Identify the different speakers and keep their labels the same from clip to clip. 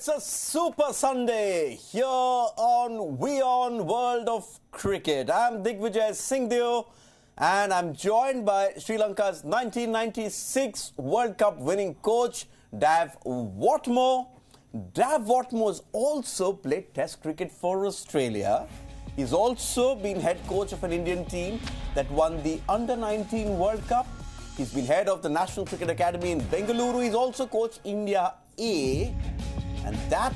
Speaker 1: a Super Sunday here on WION World of Cricket. I'm Digvijay Singhdeo and I'm joined by Sri Lanka's 1996 World Cup winning coach, Dav Whatmore. Dav Whatmore has also played Test cricket for Australia. He's also been head coach of an Indian team that won the Under-19 World Cup. He's been head of the National Cricket Academy in Bengaluru. He's also coached India A. And that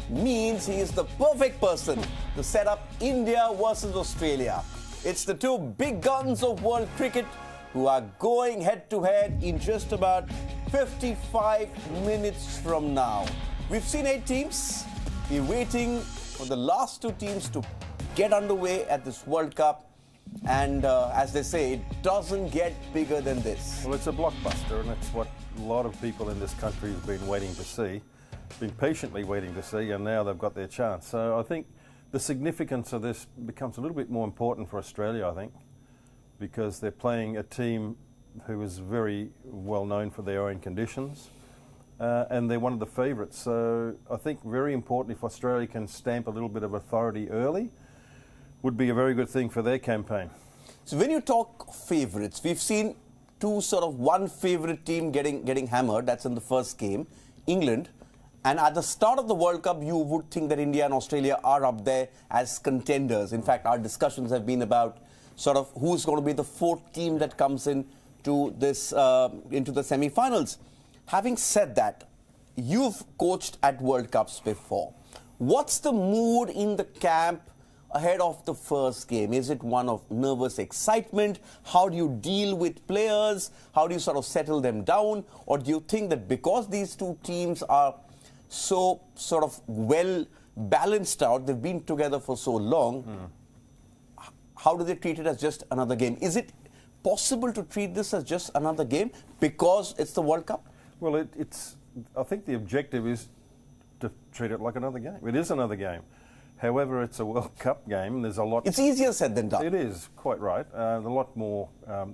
Speaker 1: means he is the perfect person to set up India versus Australia. It's the two big guns of world cricket who are going head-to-head in just about 55 minutes from now. We've seen 8 teams. We're waiting for the last 2 teams to get underway at this World Cup. And as they say, it doesn't get bigger than this.
Speaker 2: Well, it's a blockbuster, and it's what a lot of people in this country have been waiting to see, been patiently waiting to see, and now they've got their chance. So I think the significance of this becomes a little bit more important for Australia, I think, because they're playing a team who is very well known for their own conditions, and they're one of the favourites. So I think very important if Australia can stamp a little bit of authority early, would be a very good thing for their campaign.
Speaker 1: So when you talk favourites, we've seen one favourite team getting hammered. That's in the first game, England. And at the start of the World Cup, you would think that India and Australia are up there as contenders. In fact, our discussions have been about who's going to be the 4th team that comes in to this into the semi-finals. Having said that, you've coached at World Cups before. What's the mood in the camp ahead of the first game? Is it one of nervous excitement? How do you deal with players? How do you settle them down? Or do you think that because these two teams are so well balanced out, they've been together for so long, how do they treat it as just another game? Is it possible to treat this as just another game because it's the World Cup?
Speaker 2: Well, I think the objective is to treat it like another game. It is another game. However, it's a World Cup game. There's a lot.
Speaker 1: It's easier said than done.
Speaker 2: It is, quite right. A lot more,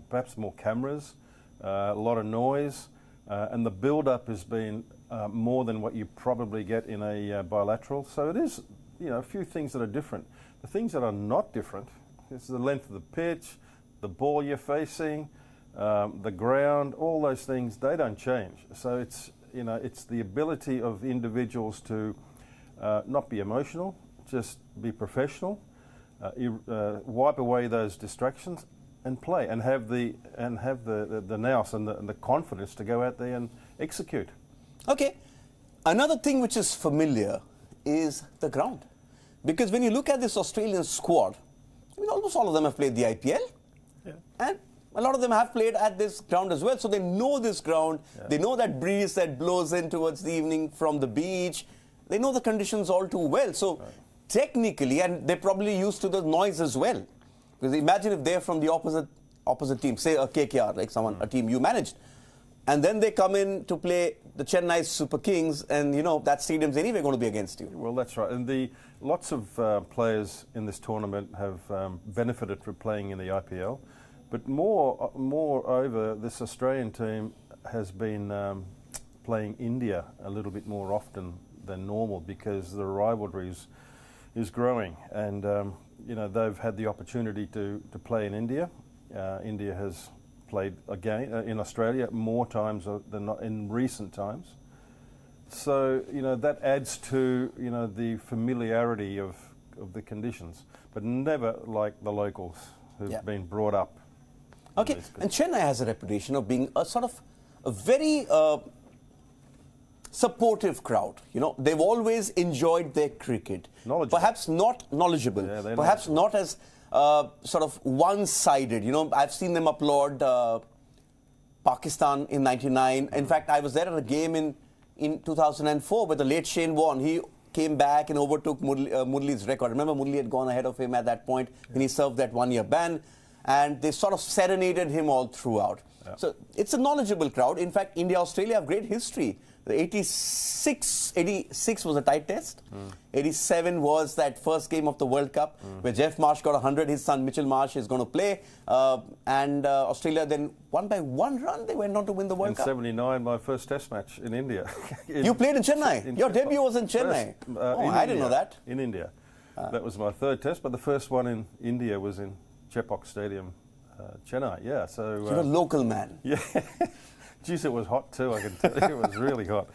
Speaker 2: perhaps more cameras, a lot of noise, and the build-up has been more than what you probably get in a bilateral. So it is, a few things that are different. The things that are not different is the length of the pitch, the ball you're facing, the ground, all those things, they don't change. So it's the ability of individuals to not be emotional, just be professional, wipe away those distractions, and play, and have the nous and the confidence to go out there and execute.
Speaker 1: Okay, another thing which is familiar is the ground, because when you look at this Australian squad, almost all of them have played the IPL, and a lot of them have played at this ground as well, so they know this ground. They know that breeze that blows in towards the evening from the beach. They know the conditions all too well. So technically, and they're probably used to the noise as well. Because imagine if they're from the opposite team, say a KKR, like a team you managed, and then they come in to play the Chennai Super Kings, and that stadium's anyway going to be against you.
Speaker 2: Well, that's right. And lots of players in this tournament have benefited from playing in the IPL, but moreover, this Australian team has been playing India a little bit more often than normal because the rivalry is growing, and they've had the opportunity to play in India. India has played again in Australia more times than in recent times. So that adds to the familiarity of the conditions, but never like the locals who've been brought up.
Speaker 1: Okay, and Chennai has a reputation of being a very supportive crowd. They've always enjoyed their cricket.
Speaker 2: Knowledgeable.
Speaker 1: Perhaps not knowledgeable.
Speaker 2: Yeah,
Speaker 1: perhaps not as one-sided. I've seen them applaud Pakistan in '99. In fact, I was there at a game in 2004 where the late Shane Warne, he came back and overtook Murli's record. Remember, Murli had gone ahead of him at that point when he served that 1-year ban, and they serenaded him all throughout. So it's a knowledgeable crowd. In fact, India-Australia have great history. The 86 was a tight test. 87 was that first game of the World Cup where Jeff Marsh got 100. His son Mitchell Marsh is going to play. And Australia then won by 1 run. They went on to win the World Cup.
Speaker 2: In 79, my first test match in India.
Speaker 1: You played in Chennai? Your debut was in Chennai? I didn't know that.
Speaker 2: In India. That was my 3rd test, but the first one in India was in Chepauk Stadium, Chennai. Yeah, so...
Speaker 1: You're a local man.
Speaker 2: Yeah. Geez, it was hot too, I can tell you. It was really hot.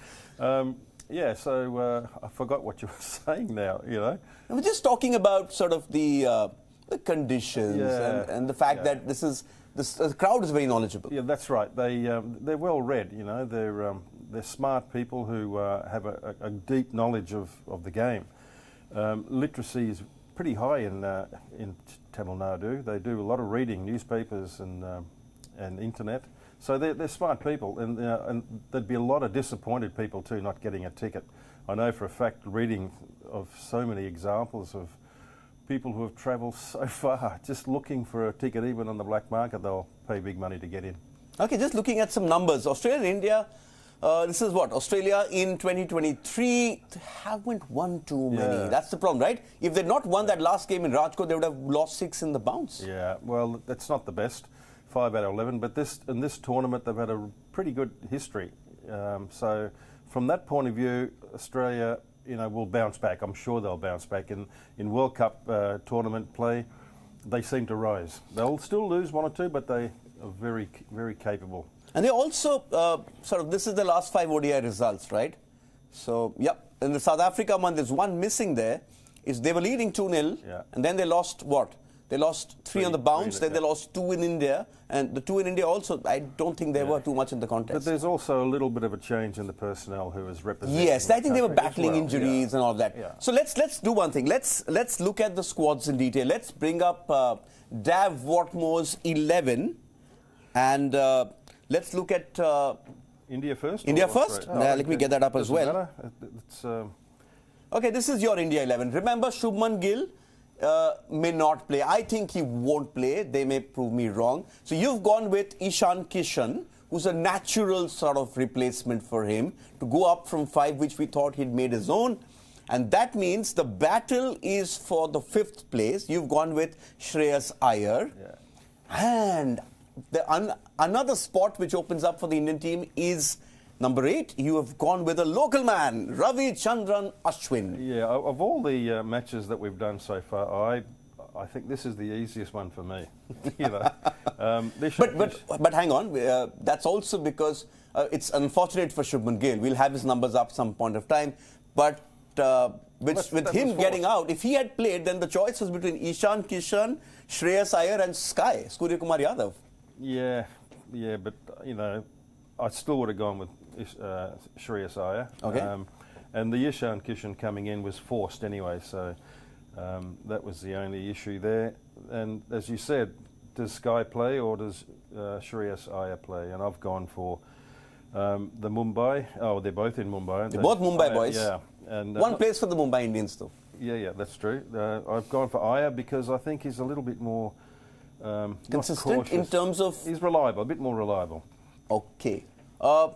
Speaker 2: Yeah, so I forgot what you were saying now, you know.
Speaker 1: And we're just talking about sort of the conditions and the fact that the crowd is very knowledgeable.
Speaker 2: Yeah, that's right. They're well read, you know. They're smart people who have a deep knowledge of the game. Literacy is pretty high in Tamil Nadu. They do a lot of reading, newspapers and internet. So they're smart people, and there'd be a lot of disappointed people too not getting a ticket. I know for a fact, reading of so many examples of people who have travelled so far just looking for a ticket, even on the black market, they'll pay big money to get in.
Speaker 1: Okay, just looking at some numbers. Australia and India, this is what? Australia in 2023 haven't won too many.
Speaker 2: Yeah.
Speaker 1: That's the problem, right? If they'd not won that last game in Rajkot, they would have lost 6 in the bounce.
Speaker 2: Yeah, well, that's not the best. 5 out of 11, but in this tournament they've had a pretty good history. So from that point of view, Australia, you know, will bounce back. I'm sure they'll bounce back. In World Cup tournament play, they seem to rise. They'll still lose 1 or 2, but they are very, very capable.
Speaker 1: And they also this is the last 5 ODI results, right? So, yep. In the South Africa one, there's one missing there. They were leading 2-0, and then they lost what? They lost 3 on the bounce, then they lost 2 in India, and the 2 in India also, I don't think they were too much in the contest.
Speaker 2: But there's also a little bit of a change in the personnel who is representing.
Speaker 1: Yes, I think they were battling injuries and all of that.
Speaker 2: Yeah.
Speaker 1: So let's do one thing. Let's look at the squads in detail. Let's bring up Dav Whatmore's 11, and let's look at
Speaker 2: India first.
Speaker 1: India first. Let me get that up as well. Okay, this is your India 11. Remember, Shubman Gill may not play. I think he won't play. They may prove me wrong. So you've gone with Ishan Kishan, who's a natural sort of replacement for him, to go up from 5, which we thought he'd made his own. And that means the battle is for the 5th place. You've gone with Shreyas Iyer. Yeah. And another spot which opens up for the Indian team is number 8. You have gone with a local man, Ravi Chandran Ashwin.
Speaker 2: Yeah, of all the matches that we've done so far, I think this is the easiest one for me. You know,
Speaker 1: but hang on, that's also because it's unfortunate for Shubman Gill. We'll have his numbers up some point of time, but with him getting out, if he had played, then the choice was between Ishan Kishan, Shreyas Iyer, and Surya Kumar Yadav.
Speaker 2: Yeah, but you know, I still would have gone with Shreyas Iyer.
Speaker 1: Okay.
Speaker 2: And the Ishan Kishan coming in was forced anyway, so that was the only issue there. And as you said, does Sky play or does Shreyas Iyer play? And I've gone for the Mumbai. Oh, they're both in Mumbai.
Speaker 1: They're both Mumbai boys.
Speaker 2: Yeah. And
Speaker 1: one place for the Mumbai Indians, though.
Speaker 2: Yeah, that's true. I've gone for Iyer because I think he's a little bit more
Speaker 1: consistent in terms of...
Speaker 2: He's reliable, a bit more reliable.
Speaker 1: Okay.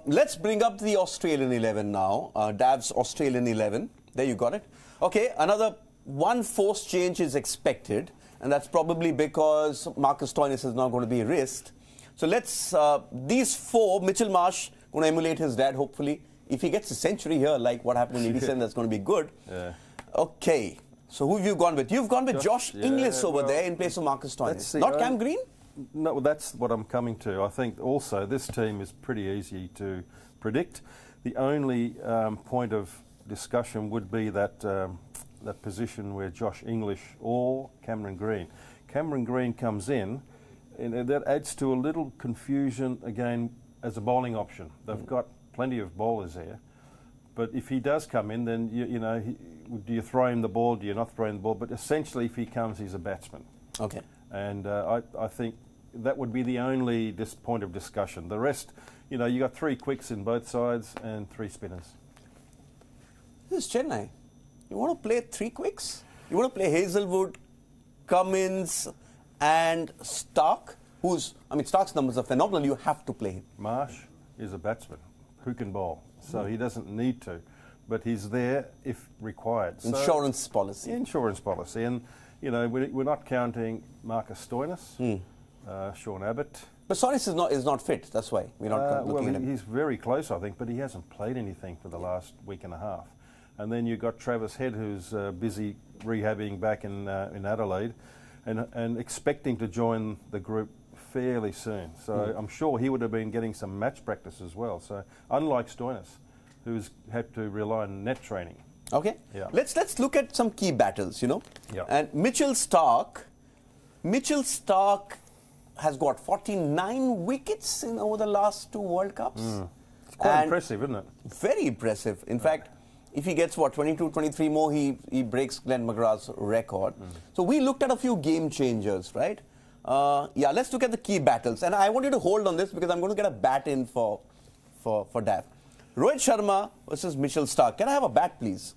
Speaker 1: Let's bring up the Australian 11 now. Dav's Australian 11. There you got it. Okay, another one forced change is expected, and that's probably because Marcus Stoinis is now going to be risked. So let's, these 4, Mitchell Marsh going to emulate his dad, hopefully. If he gets a century here, like what happened in 87, that's going to be good. Yeah. Okay, so who have you gone with? You've gone with Josh Inglis over there in place of Marcus Stoinis. Not Cam Green?
Speaker 2: No, that's what I'm coming to. I think also this team is pretty easy to predict. The only point of discussion would be that that position where Josh English or Cameron Green. Cameron Green comes in, and that adds to a little confusion again as a bowling option. They've got plenty of bowlers there, but if he does come in, then you know, do you throw him the ball? Do you not throw him the ball? But essentially, if he comes, he's a batsman.
Speaker 1: Okay.
Speaker 2: And I think that would be the only point of discussion. The rest, you know, you got 3 quicks in both sides and 3 spinners.
Speaker 1: This is Chennai. You want to play 3 quicks? You want to play Hazelwood, Cummins, and Stark? Stark's numbers are phenomenal. You have to play him.
Speaker 2: Marsh is a batsman who can bowl. so he doesn't need to, but he's there if required.
Speaker 1: Insurance policy.
Speaker 2: Insurance policy, and you know we're not counting Marcus Stoinis, Sean Abbott.
Speaker 1: But Stoinis is not fit. That's why we're not looking at him.
Speaker 2: He's very close, I think, but he hasn't played anything for the last week and a half. And then you've got Travis Head, who's busy rehabbing back in Adelaide, and expecting to join the group fairly soon. So I'm sure he would have been getting some match practice as well. So unlike Stoinis, who's had to rely on net training.
Speaker 1: Okay.
Speaker 2: Yeah.
Speaker 1: Let's look at some key battles, you know.
Speaker 2: Yeah.
Speaker 1: And Mitchell Starc has got 49 wickets in over the last 2 World Cups.
Speaker 2: It's quite impressive, isn't it?
Speaker 1: Very impressive. In fact, if he gets 22, 23 more, he breaks Glenn McGrath's record. So we looked at a few game changers, right? Yeah, let's look at the key battles. And I want you to hold on this because I'm going to get a bat in for Dav. Rohit Sharma versus Mitchell Starc. Can I have a bat, please?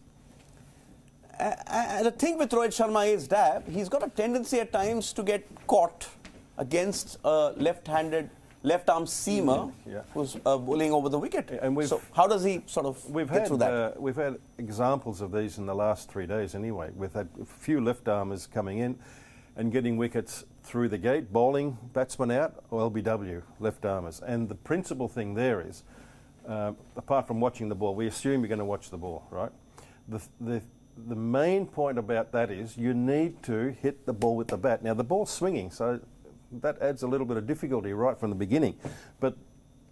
Speaker 1: The thing with Rohit Sharma is, Dav, he's got a tendency at times to get caught against a left-arm seamer who's bowling over the wicket. And so how does he sort of get through that?
Speaker 2: We've had examples of these in the last 3 days anyway. We've had a few left-armers coming in and getting wickets through the gate, bowling batsmen out, or LBW, left-armers. And the principal thing there is, apart from watching the ball, we assume you're going to watch the ball, right? The main point about that is you need to hit the ball with the bat. Now, the ball's swinging, so that adds a little bit of difficulty right from the beginning. But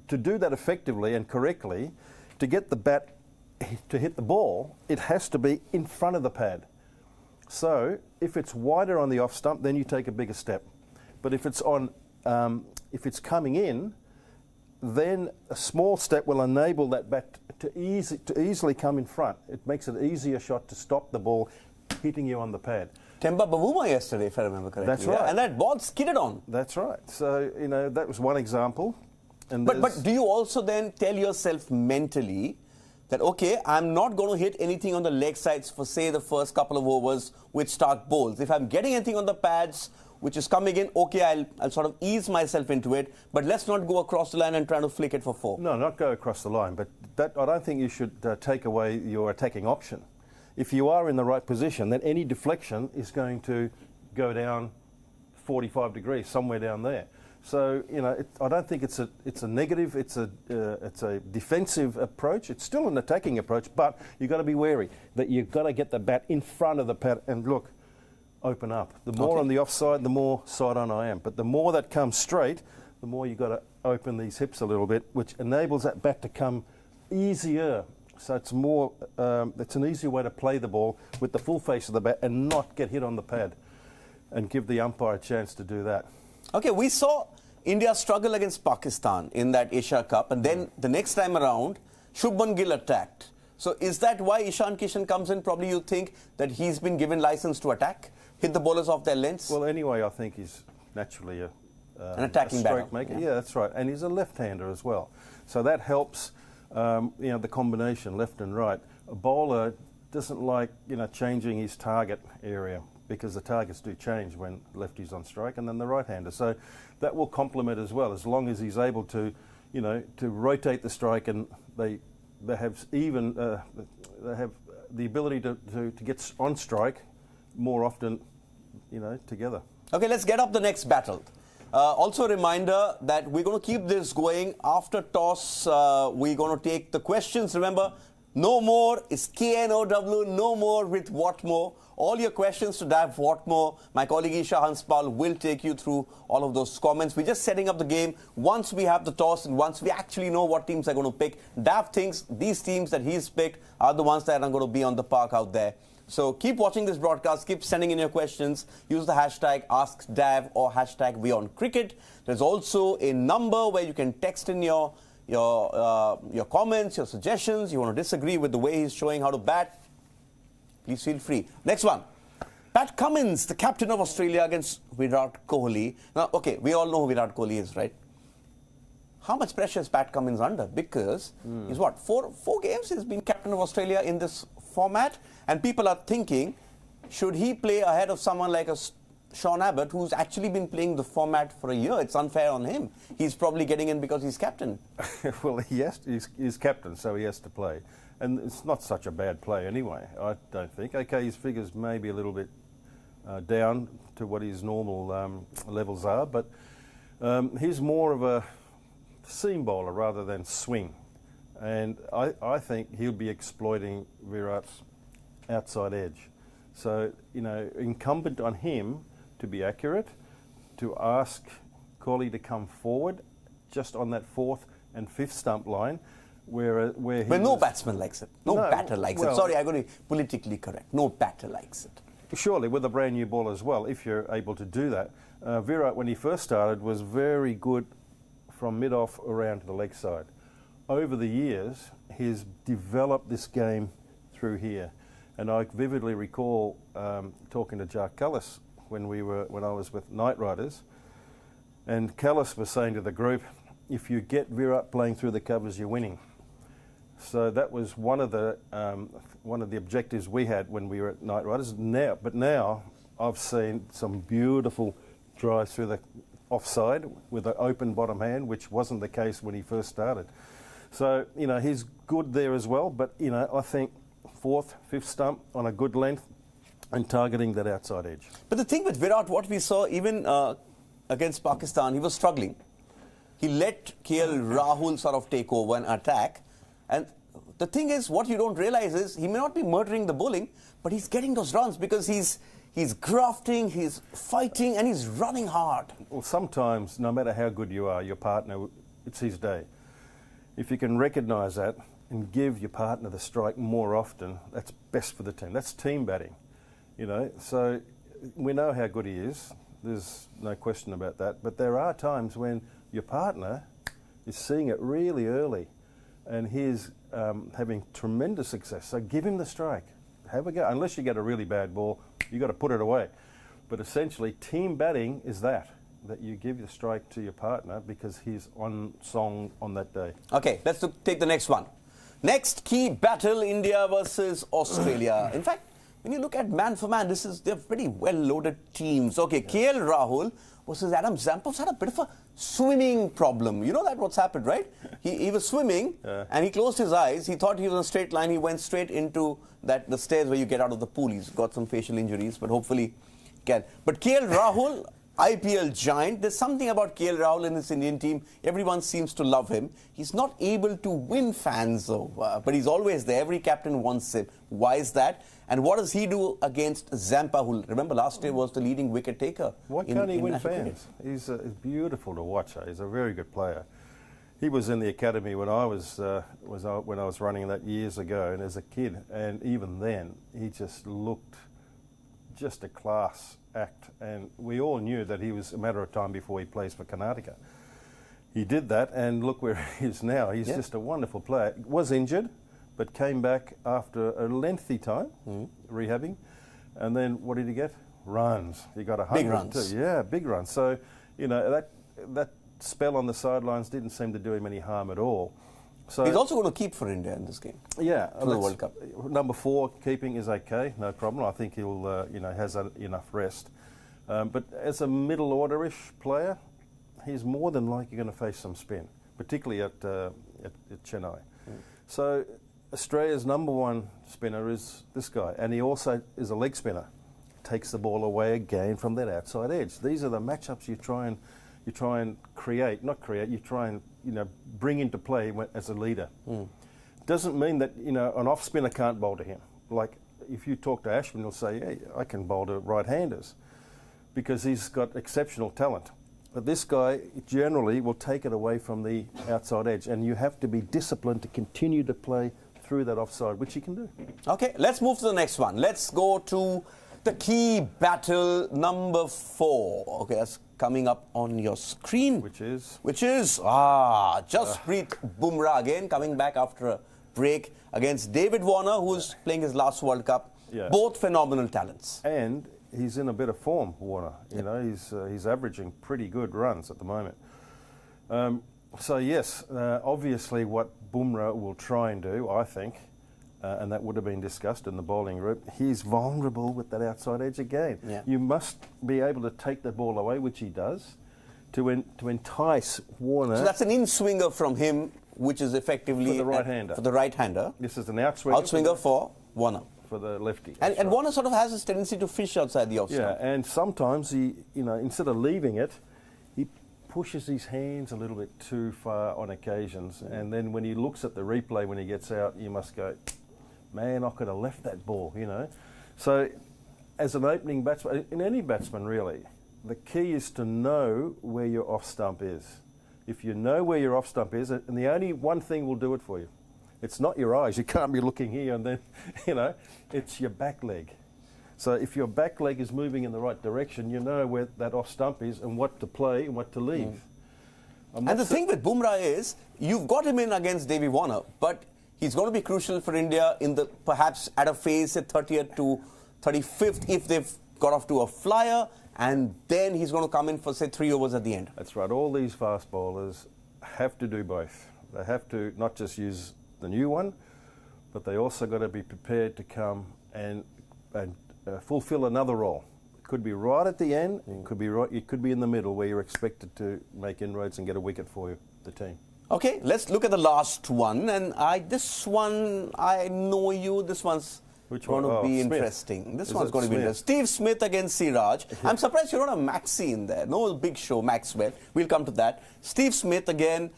Speaker 2: to do that effectively and correctly, to get the bat to hit the ball, it has to be in front of the pad. So if it's wider on the off stump, then you take a bigger step. But if it's coming in, then a small step will enable that bat to easily come in front. It makes it an easier shot to stop the ball hitting you on the pad.
Speaker 1: Temba Bavuma yesterday, if I remember correctly.
Speaker 2: That's right.
Speaker 1: Yeah? And that ball skidded on.
Speaker 2: That's right. So, you know, that was one example. And
Speaker 1: but do you also then tell yourself mentally that, okay, I'm not going to hit anything on the leg sides for, say, the first couple of overs with Starc bowls. If I'm getting anything on the pads, which is coming in, okay, I'll sort of ease myself into it, but let's not go across the line and try to flick it for 4.
Speaker 2: No, not go across the line, but I don't think you should take away your attacking option. If you are in the right position, then any deflection is going to go down 45 degrees, somewhere down there. So, you know, I don't think it's a negative, it's a defensive approach. It's still an attacking approach, but you've got to be wary that you've got to get the bat in front of the pad and look, open up. The more on the offside, the more side on I am. But the more that comes straight, the more you've got to open these hips a little bit, which enables that bat to come easier. So it's more, it's an easier way to play the ball with the full face of the bat and not get hit on the pad and give the umpire a chance to do that.
Speaker 1: Okay, we saw India struggle against Pakistan in that Asia Cup, and then the next time around, Shubman Gill attacked. So is that why Ishan Kishan comes in? Probably you think that he's been given license to attack, hit the bowlers off their lengths?
Speaker 2: Well, anyway, I think he's naturally an
Speaker 1: attacking
Speaker 2: stroke
Speaker 1: batter.
Speaker 2: maker. Yeah, that's right. And he's a left-hander as well. So that helps, you know, the combination left and right. A bowler doesn't like, you know, changing his target area because the targets do change when lefty's on strike and then the right-hander. So that will complement as well, as long as he's able to, you know, to rotate the strike and they have even, they have the ability to get on strike more often, you know, together.
Speaker 1: Okay, let's get up the next battle. Also a reminder that we're going to keep this going. After toss, we're going to take the questions. Remember, no more is KNOW, no more with Whatmore. All your questions to Dav Whatmore. My colleague Isha Hanspal will take you through all of those comments. We're just setting up the game. Once we have the toss and once we actually know what teams are going to pick, Dav thinks these teams that he's picked are the ones that are going to be on the park out there. So keep watching this broadcast, keep sending in your questions, use the hashtag AskDav or hashtag WIONCricket. There's also a number where you can text in your comments, your suggestions. You want to disagree with the way he's showing how to bat, please feel free. Next one. Pat Cummins, the captain of Australia against Virat Kohli. Now, okay, we all know who Virat Kohli is, right? How much pressure is Pat Cummins under? Because he's what, four games he's been captain of Australia in this format, and people are thinking, should he play ahead of someone like a Sean Abbott, who's actually been playing the format for a year. It's unfair on him. He's probably getting in because he's captain.
Speaker 2: Well, he's captain, so he has to play. And it's not such a bad play anyway, I don't think. Okay, his figures may be a little bit down to what his normal levels are, but he's more of a seam bowler rather than swing. And I think he'll be exploiting Virat's outside edge. So, incumbent on him to be accurate, to ask Kohli to come forward just on that fourth and fifth stump line, where
Speaker 1: but no batsman likes it. No batter likes it. Sorry, I'm going to be politically correct. No batter likes it.
Speaker 2: Surely, with a brand new ball as well, if you're able to do that. Virat, when he first started, was very good from mid-off around to the leg side. Over the years, he's developed this game through here. And I vividly recall talking to Jack Callis when I was with Knight Riders, and Callis was saying to the group, if you get Virat playing through the covers, you're winning. So that was one of the objectives we had when we were at Knight Riders. Now I've seen some beautiful drives through the offside with an open bottom hand, which wasn't the case when he first started. So he's good there as well. But I think fourth, fifth stump on a good length and targeting that outside edge.
Speaker 1: But the thing with Virat, what we saw even against Pakistan, he was struggling. He let KL Rahul sort of take over and attack. And the thing is, what you don't realize is he may not be murdering the bowling, but he's getting those runs because he's grafting, he's fighting, and he's running hard.
Speaker 2: Well, sometimes, no matter how good you are, your partner, it's his day. If you can recognise that and give your partner the strike more often, that's best for the team. That's team batting, So we know how good he is. There's no question about that. But there are times when your partner is seeing it really early and he's having tremendous success. So give him the strike. Have a go. Unless you get a really bad ball, you've got to put it away. But essentially, team batting is that you give the strike to your partner because he's on song on that day.
Speaker 1: Okay, let's take the next one. Next key battle, India versus Australia. In fact, when you look at man for man, they're pretty well-loaded teams. Okay, yeah. KL Rahul versus Adam Zampov's had a bit of a swimming problem. You know what's happened, right? He was swimming and he closed his eyes. He thought he was on a straight line. He went straight into the stairs where you get out of the pool. He's got some facial injuries, but hopefully can. But KL Rahul, IPL giant, there's something about KL Rahul in this Indian team. Everyone seems to love him. He's not able to win fans over, but he's always there. Every captain wants him. Why is that? And what does he do against Zampa, who, remember, last year was the leading wicket taker?
Speaker 2: Why can't he win fans? He's beautiful to watch. He's a very good player. He was in the academy when I was running that years ago, and as a kid, and even then, he just looked just a class act, and we all knew that he was a matter of time before he plays for Karnataka. He did that, and look where he is now. He's just a wonderful player. Was injured, but came back after a lengthy time, rehabbing, and then what did he get? Runs. He got 100
Speaker 1: big runs.
Speaker 2: Too. Yeah, big runs. So, that spell on the sidelines didn't seem to do him any harm at all. So
Speaker 1: he's also going to keep for India in this game.
Speaker 2: Yeah,
Speaker 1: for the World Cup.
Speaker 2: Number 4, keeping is okay, no problem. I think he'll, has enough rest. But as a middle order-ish player, he's more than likely going to face some spin, particularly at Chennai. So Australia's number 1 spinner is this guy, and he also is a leg spinner. Takes the ball away again from that outside edge. These are the matchups you try and create, you try and bring into play as a leader. Doesn't mean that an off spinner can't bowl to him. Like if you talk to Ashwin, he'll say, hey, I can bowl to right-handers because he's got exceptional talent. But this guy generally will take it away from the outside edge, and you have to be disciplined to continue to play through that offside, which he can do.
Speaker 1: Okay, let's move to the next one. Let's go to the key battle number 4. Okay, that's coming up on your screen.
Speaker 2: Which is
Speaker 1: Jasprit Bumrah again, coming back after a break against David Warner, who's playing his last World Cup. Yeah. Both phenomenal talents.
Speaker 2: And he's in a bit of form, Warner. He's averaging pretty good runs at the moment. So yes, obviously what Bumrah will try and do, I think, and that would have been discussed in the bowling group. He's vulnerable with that outside edge again.
Speaker 1: Yeah.
Speaker 2: You must be able to take the ball away, which he does, to entice Warner.
Speaker 1: So that's an in-swinger from him, which is effectively...
Speaker 2: For the right-hander.
Speaker 1: For the right-hander.
Speaker 2: This is an outswinger.
Speaker 1: Outswinger for Warner.
Speaker 2: For the lefty.
Speaker 1: And Warner sort of has this tendency to fish outside the off stump.
Speaker 2: Yeah, and sometimes he, instead of leaving it, he pushes his hands a little bit too far on occasions. And then when he looks at the replay when he gets out, you must go, man, I could have left that ball, So as an opening batsman, in any batsman really, the key is to know where your off stump is. If you know where your off stump is, and the only one thing will do it for you, it's not your eyes. You can't be looking here and then, it's your back leg. So if your back leg is moving in the right direction, you know where that off stump is and what to play and what to leave.
Speaker 1: And the thing with Bumrah is, you've got him in against Davy Warner, but he's going to be crucial for India in the perhaps at a phase at 30th to 35th if they've got off to a flyer, and then he's going to come in for, say, 3 overs at the end.
Speaker 2: That's right. All these fast bowlers have to do both. They have to not just use the new one, but they also got to be prepared to come and fulfill another role. It could be right at the end, it could be in the middle where you're expected to make inroads and get a wicket for the team.
Speaker 1: Okay, let's look at the last one, and this one, I know you, this one's going to be
Speaker 2: Smith.
Speaker 1: interesting. This one's going to be interesting. Steve Smith against Siraj. I'm surprised you don't have Maxi in there. No big show, Maxwell. We'll come to that. Steve Smith again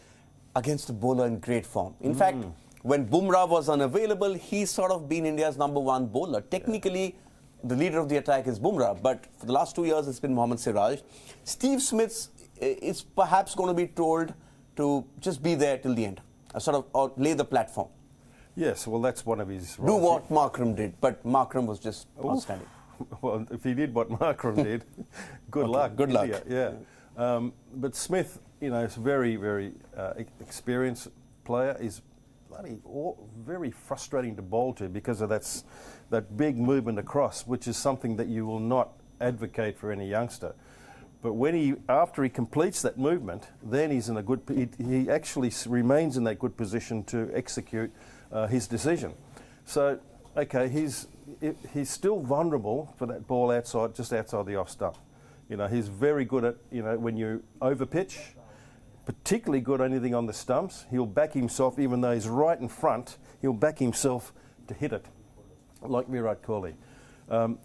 Speaker 1: against a bowler in great form. In fact, when Bumrah was unavailable, he's sort of been India's #1 bowler. Technically, the leader of the attack is Bumrah, but for the last 2 years, it's been Mohammad Siraj. Steve Smith is perhaps going to be told to just be there till the end, or lay the platform.
Speaker 2: Yes, well, that's one of his...
Speaker 1: Do what Markram did, but Markram was just outstanding.
Speaker 2: Well, if he did what Markram did, good luck.
Speaker 1: Good luck.
Speaker 2: Yeah. But Smith, is a very, very experienced player. He's very frustrating to bowl to because of that big movement across, which is something that you will not advocate for any youngster. But after he completes that movement, then he's in a good. He actually remains in that good position to execute his decision. So, okay, he's still vulnerable for that ball just outside the off stump. He's very good at when you overpitch, particularly good at anything on the stumps. He'll back himself, even though he's right in front. He'll back himself to hit it, like Virat Kohli.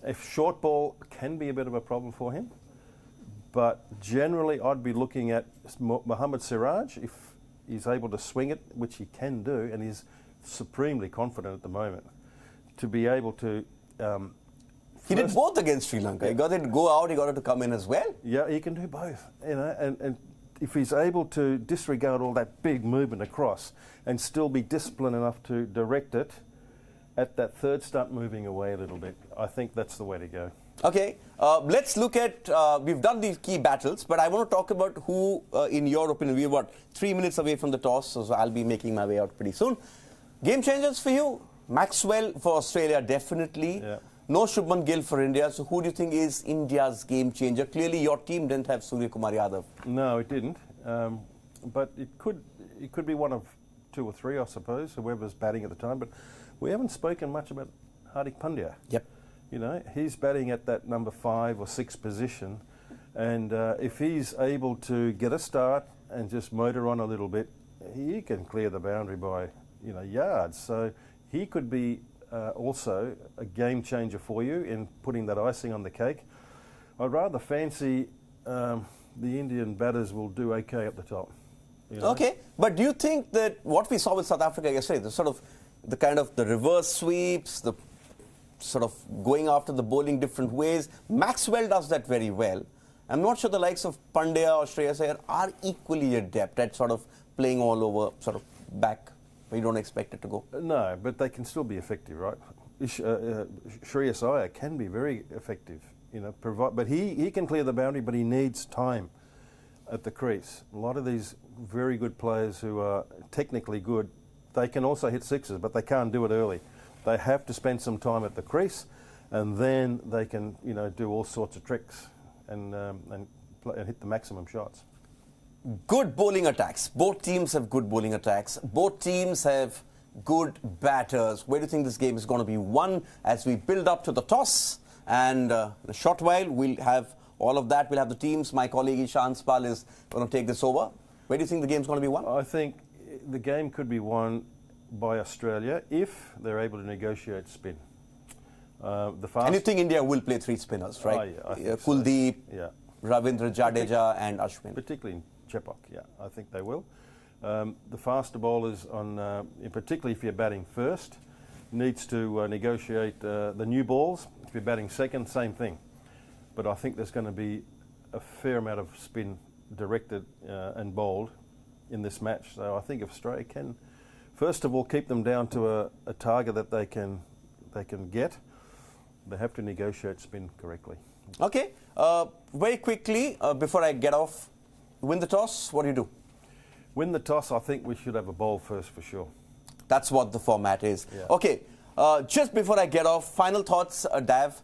Speaker 2: If short ball can be a bit of a problem for him. But generally, I'd be looking at Mohammad Siraj if he's able to swing it, which he can do, and he's supremely confident at the moment to be able to.
Speaker 1: He did both against Sri Lanka. He got it to go out. He got it to come in as well.
Speaker 2: Yeah, he can do both. And if he's able to disregard all that big movement across and still be disciplined enough to direct it at that third stump moving away a little bit, I think that's the way to go.
Speaker 1: Okay, let's look at, we've done these key battles, but I want to talk about who, in your opinion, we're 3 minutes away from the toss, so I'll be making my way out pretty soon. Game changers for you? Maxwell for Australia, definitely.
Speaker 2: Yeah.
Speaker 1: No Shubman Gill for India, so who do you think is India's game changer? Clearly your team didn't have Surya Kumar Yadav.
Speaker 2: No, it didn't, but it could be one of 2 or 3, I suppose, whoever's batting at the time, but we haven't spoken much about Hardik Pandya.
Speaker 1: Yep.
Speaker 2: He's batting at that number 5 or 6 position, and if he's able to get a start and just motor on a little bit, he can clear the boundary by yards. So he could be also a game changer for you in putting that icing on the cake. I'd rather fancy the Indian batters will do okay at the top.
Speaker 1: Okay, but do you think that what we saw with South Africa yesterday, the reverse sweeps, the sort of going after the bowling different ways, Maxwell does that very well. I'm not sure the likes of Pandya or Shreyas Iyer are equally adept at sort of playing all over, sort of back where you don't expect it to go.
Speaker 2: No, but they can still be effective, right? Shreyas Iyer can be very effective, but he can clear the boundary, but he needs time at the crease. A lot of these very good players who are technically good, they can also hit sixes, but they can't do it early. They have to spend some time at the crease, and then they can, do all sorts of tricks and hit the maximum shots.
Speaker 1: Good bowling attacks. Both teams have good bowling attacks. Both teams have good batters. Where do you think this game is going to be won as we build up to the toss? And in a short while, we'll have all of that. We'll have the teams. My colleague Ishan Spal is going to take this over. Where do you think the game's going to be won?
Speaker 2: I think the game could be won by Australia if they're able to negotiate spin.
Speaker 1: And you think India will play 3 spinners, right?
Speaker 2: Oh, yeah, I think
Speaker 1: Kuldeep,
Speaker 2: so. Yeah.
Speaker 1: Ravindra Jadeja and Ashwin.
Speaker 2: Particularly in Chepak, yeah, I think they will. The faster bowlers, particularly if you're batting first, needs to negotiate the new balls. If you're batting second, same thing. But I think there's going to be a fair amount of spin directed and bowled in this match. So I think if Australia can, first of all, keep them down to a target that they can get, they have to negotiate spin correctly.
Speaker 1: Okay. Very quickly, before I get off, win the toss, what do you do?
Speaker 2: Win the toss, I think we should have a bowl first for sure.
Speaker 1: That's what the format is.
Speaker 2: Yeah.
Speaker 1: Okay. Just before I get off, final thoughts, Dav.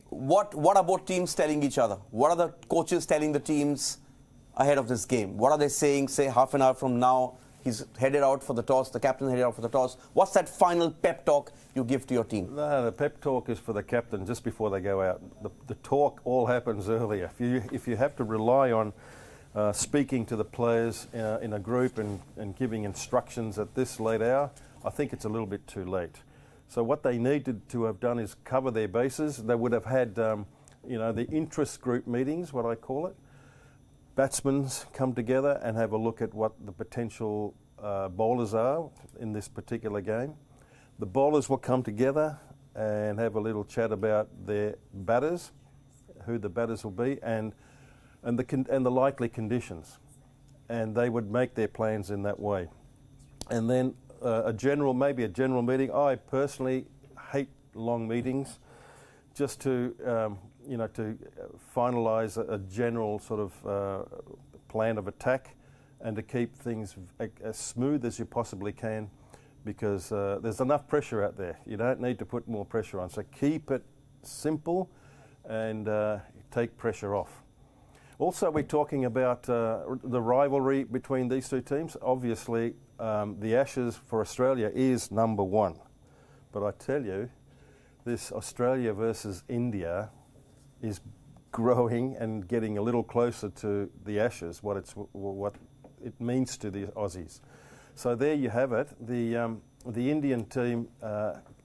Speaker 1: What are both teams telling each other? What are the coaches telling the teams ahead of this game? What are they saying, say, half an hour from now? He's headed out for the toss, the captain headed out for the toss. What's that final pep talk you give to your team?
Speaker 2: No, the pep talk is for the captain just before they go out. The talk all happens earlier. If you have to rely on speaking to the players in a group and giving instructions at this late hour, I think it's a little bit too late. So what they needed to have done is cover their bases. They would have had, the interest group meetings, what I call it. Batsmen come together and have a look at what the potential bowlers are in this particular game. The bowlers will come together and have a little chat about their batters, who the batters will be, and the likely conditions. And they would make their plans in that way. And then maybe a general meeting. I personally hate long meetings, just to to finalise a general sort of plan of attack and to keep things as smooth as you possibly can, because there's enough pressure out there. You don't need to put more pressure on. So keep it simple and take pressure off. Also, we're talking about the rivalry between these two teams. Obviously, the Ashes for Australia is number 1. But I tell you, this Australia versus India is growing and getting a little closer to the Ashes, what it means to the Aussies. So there you have it. The Indian team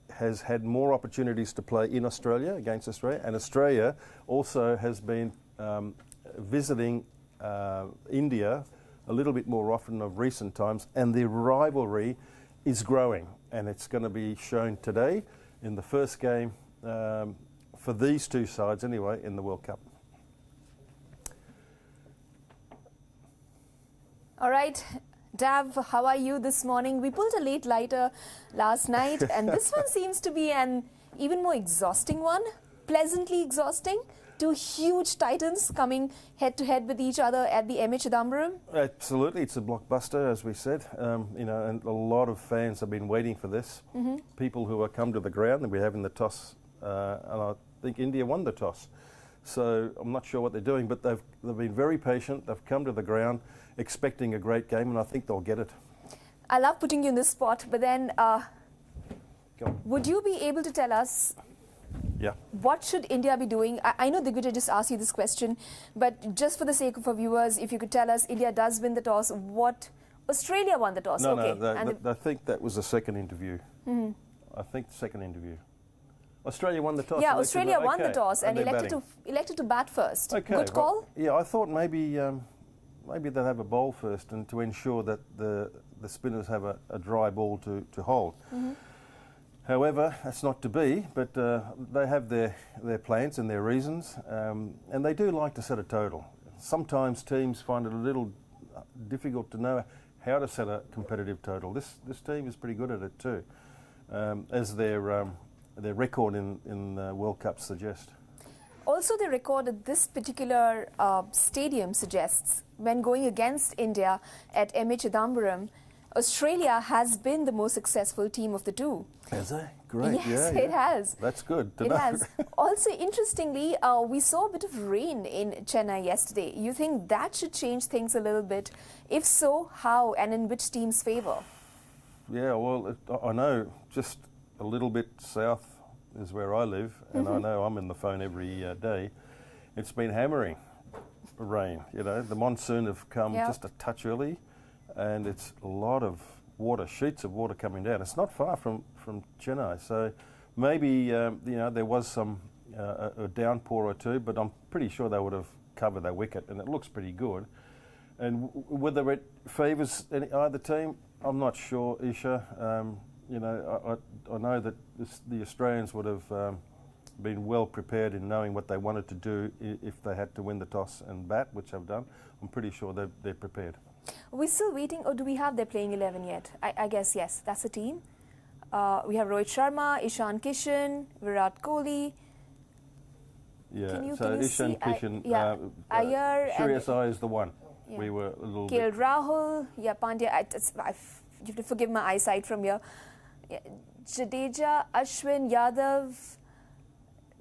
Speaker 2: has had more opportunities to play in Australia, against Australia, and Australia also has been visiting India a little bit more often of recent times, and the rivalry is growing, and it's going to be shown today in the first game for these two sides anyway in the World Cup.
Speaker 3: All right, Dav, how are you this morning? We pulled a late lighter last night, and this one seems to be an even more exhausting one, pleasantly exhausting. 2 huge titans coming head-to-head with each other at the MA Chidambaram. Absolutely,
Speaker 2: it's a blockbuster, as we said. And a lot of fans have been waiting for this. Mm-hmm. People who have come to the ground, and we're having the toss, and I think India won the toss. So I'm not sure what they're doing, but they've been very patient. They've come to the ground expecting a great game, and I think they'll get it.
Speaker 3: I love putting you in this spot, but then would you be able to tell us what should India be doing? I know Digvijay just asked you this question, but just for the sake of our viewers, if you could tell us, India does win the toss, Australia won the toss.
Speaker 2: No, I think that was the second interview. Mm-hmm. I think the second interview. Australia won the toss.
Speaker 3: Yeah, Australia won the toss and elected to bat first. Okay, good call.
Speaker 2: Yeah, I thought maybe they'll have a bowl first, and to ensure that the spinners have a dry ball to hold. Mm-hmm. However, that's not to be, but they have their plans and their reasons, and they do like to set a total. Sometimes teams find it a little difficult to know how to set a competitive total. This team is pretty good at it too, as their record in World Cup suggests.
Speaker 3: Also, the record at this particular stadium suggests, when going against India at MA Chidambaram, Australia has been the most successful team of the two.
Speaker 2: Has it? Great.
Speaker 3: Yes, it has.
Speaker 2: That's good to know.
Speaker 3: It has. Also, interestingly, we saw a bit of rain in Chennai yesterday. You think that should change things a little bit? If so, how and in which team's favour?
Speaker 2: Yeah, well, I know just a little bit south is where I live, and I know I'm in the phone every day. It's been hammering rain, you know. The monsoon have come just a touch early, and it's a lot of water, sheets of water coming down. It's not far from Chennai, so maybe, you know, there was some a downpour or two, but I'm pretty sure they would have covered their wicket, and it looks pretty good. And whether it favours either team, I'm not sure, Isha. You know, I know that the Australians would have been well prepared in knowing what they wanted to do if they had to win the toss and bat, which they've done. I'm pretty sure they're prepared.
Speaker 3: Are we still waiting, or do we have their playing 11 yet? I guess, yes, that's a team. We have Rohit Sharma, Ishan Kishan, Virat Kohli.
Speaker 2: Yeah, so Ishan Kishan,
Speaker 3: Iyer,
Speaker 2: Shreyas Iyer is the one.
Speaker 3: Yeah.
Speaker 2: We were a little
Speaker 3: KL
Speaker 2: bit...
Speaker 3: Rahul, Pandya. You have to forgive my eyesight from here. Jadeja, Ashwin, Yadav,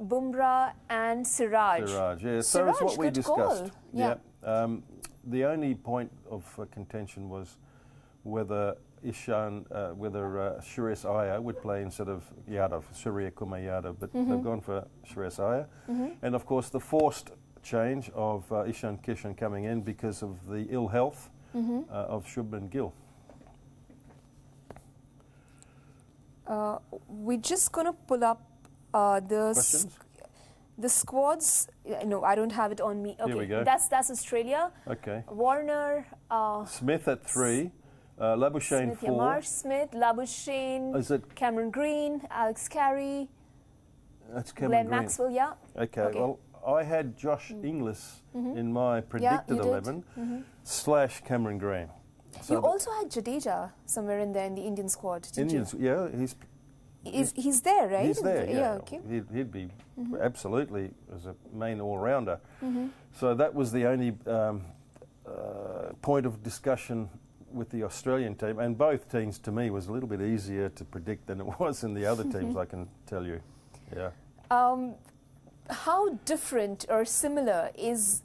Speaker 3: Bumrah, and Siraj.
Speaker 2: Siraj, yeah. So
Speaker 3: Siraj,
Speaker 2: it's what we discussed.
Speaker 3: Call. Yeah.
Speaker 2: The only point of contention was whether Shreyas Iyer would play instead of Yadav, Surya Kumar Yadav, but they've gone for Shreyas Iyer. And of course the forced change of Ishan Kishan coming in because of the ill health of Shubman Gill.
Speaker 3: We're just going to pull up the squads. No, I don't have it on me. Okay,
Speaker 2: here we go.
Speaker 3: That's Australia.
Speaker 2: Okay.
Speaker 3: Warner.
Speaker 2: Smith at 3. Labuschagne 4.
Speaker 3: Marsh Smith, Labuschagne, Cameron Green, Alex Carey.
Speaker 2: That's Cameron
Speaker 3: Glenn
Speaker 2: Green.
Speaker 3: Maxwell, yeah.
Speaker 2: Okay, well, I had Josh Inglis in my predicted 11 / Cameron Green. So
Speaker 3: you also had Jadeja somewhere in there in the Indian squad, didn't you?
Speaker 2: Yeah,
Speaker 3: he's there, right?
Speaker 2: He's there, yeah.
Speaker 3: Okay.
Speaker 2: He'd be absolutely as a main all-rounder. So that was the only point of discussion with the Australian team, and both teams to me was a little bit easier to predict than it was in the other teams, I can tell you. Yeah.
Speaker 3: How different or similar is